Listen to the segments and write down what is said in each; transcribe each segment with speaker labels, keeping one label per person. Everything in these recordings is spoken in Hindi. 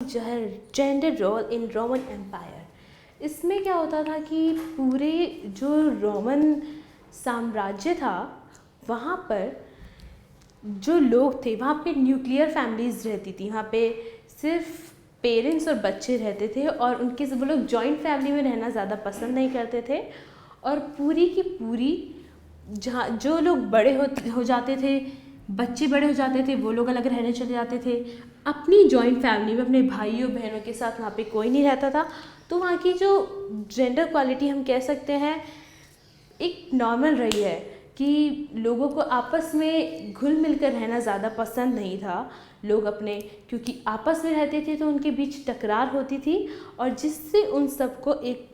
Speaker 1: जो है gender role in Roman empire. इसमें क्या होता था कि पूरे जो रोमन साम्राज्य था वहाँ पर जो लोग थे वहाँ पे न्यूक्लियर फैमिलीज़ रहती थी। वहाँ पे सिर्फ पेरेंट्स और बच्चे रहते थे और उनके वो लोग जॉइंट फैमिली में रहना ज़्यादा पसंद नहीं करते थे। और पूरी की पूरी जहाँ जो लोग बड़े हो जाते थे, बच्चे बड़े हो जाते थे, वो लोग अलग रहने चले जाते थे। अपनी जॉइंट फैमिली में अपने भाइयों बहनों के साथ वहाँ पे कोई नहीं रहता था। तो वहाँ की जो जेंडर क्वालिटी हम कह सकते हैं एक नॉर्मल रही है कि लोगों को आपस में घुल मिलकर रहना ज़्यादा पसंद नहीं था। लोग अपने क्योंकि आपस में रहते थे तो उनके बीच टकरार होती थी और जिससे उन सबको एक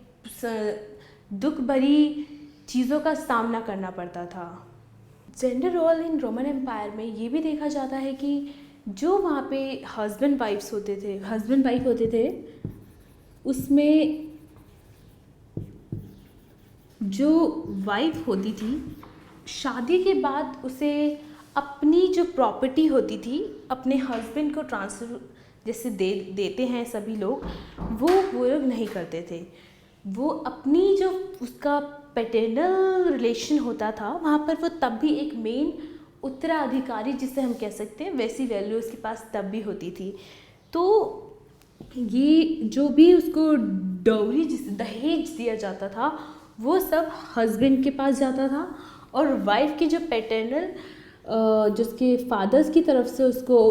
Speaker 1: दुख भरी चीज़ों का सामना करना पड़ता था। Gender role in Roman empire में ये भी देखा जाता है कि जो वहाँ पे हस्बैंड वाइफ होते थे उसमें जो वाइफ होती थी शादी के बाद उसे अपनी जो प्रॉपर्टी होती थी अपने हस्बैंड को ट्रांसफ़र जैसे देते हैं सभी लोग, वो लोग नहीं करते थे। वो अपनी जो उसका पैटर्नल रिलेशन होता था वहाँ पर वो तब भी एक मेन उत्तराधिकारी जिसे हम कह सकते हैं वैसी वैल्यू उसके पास तब भी होती थी। तो ये जो भी उसको डाउरी जिसे दहेज दिया जाता था वो सब हस्बैंड के पास जाता था और वाइफ की जो पैटर्नल जिसके फादर्स की तरफ से उसको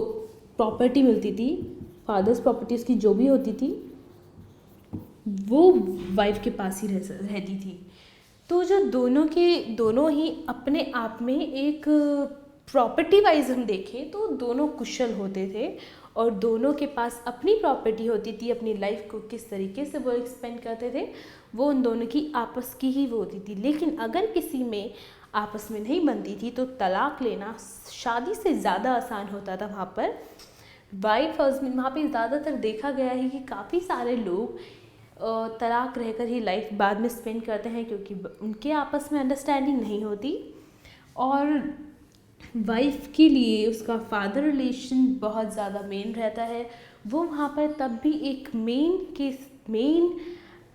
Speaker 1: प्रॉपर्टी मिलती थी, फादर्स प्रॉपर्टी उसकी जो भी होती थी वो वाइफ के पास ही रहती थी। तो जो दोनों ही अपने आप में एक प्रॉपर्टी वाइज हम देखें तो दोनों कुशल होते थे और दोनों के पास अपनी प्रॉपर्टी होती थी। अपनी लाइफ को किस तरीके से वो एक्सपेंड करते थे वो उन दोनों की आपस की ही वो होती थी। लेकिन अगर किसी में आपस में नहीं बनती थी तो तलाक लेना शादी से ज़्यादा आसान होता था। वहाँ पर वाइफ हस्बैंड वहाँ पे ज़्यादातर देखा गया है कि काफ़ी सारे लोग तलाक रहकर ही लाइफ बाद में स्पेंड करते हैं क्योंकि उनके आपस में अंडरस्टैंडिंग नहीं होती। और वाइफ के लिए उसका फादर रिलेशन बहुत ज़्यादा मेन रहता है। वो वहाँ पर तब भी एक मेन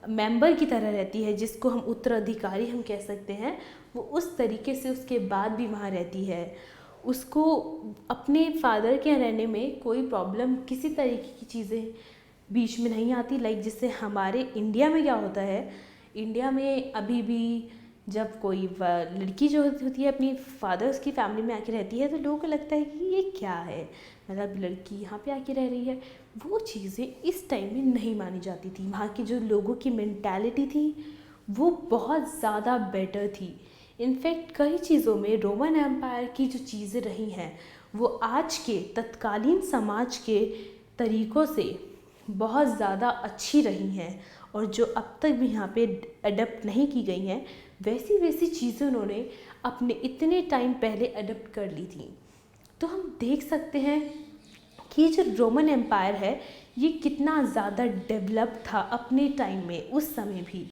Speaker 1: मेंबर की तरह रहती है जिसको हम उत्तराधिकारी हम कह सकते हैं। वो उस तरीके से उसके बाद भी वहाँ रहती है। उसको अपने फादर के रहने में कोई प्रॉब्लम किसी तरीके की चीज़ें बीच में नहीं आती। लाइक जिससे हमारे इंडिया में क्या होता है, इंडिया में अभी भी जब कोई लड़की जो होती है अपनी फादर्स की फैमिली में आके रहती है तो लोगों को लगता है कि ये क्या है, मतलब लड़की यहाँ पे आके रह रही है। वो चीज़ें इस टाइम में नहीं मानी जाती थी। वहाँ की जो लोगों की मेंटालिटी थी वो बहुत ज़्यादा बेटर थी। इनफैक्ट कई चीज़ों में रोमन एम्पायर की जो चीज़ें रही हैं वो आज के तत्कालीन समाज के तरीक़ों से बहुत ज़्यादा अच्छी रही हैं और जो अब तक भी यहाँ पे अडप्ट नहीं की गई हैं वैसी चीज़ें उन्होंने अपने इतने टाइम पहले अडप्ट कर ली थी। तो हम देख सकते हैं कि जो रोमन एम्पायर है ये कितना ज़्यादा डेवलप था अपने टाइम में उस समय भी।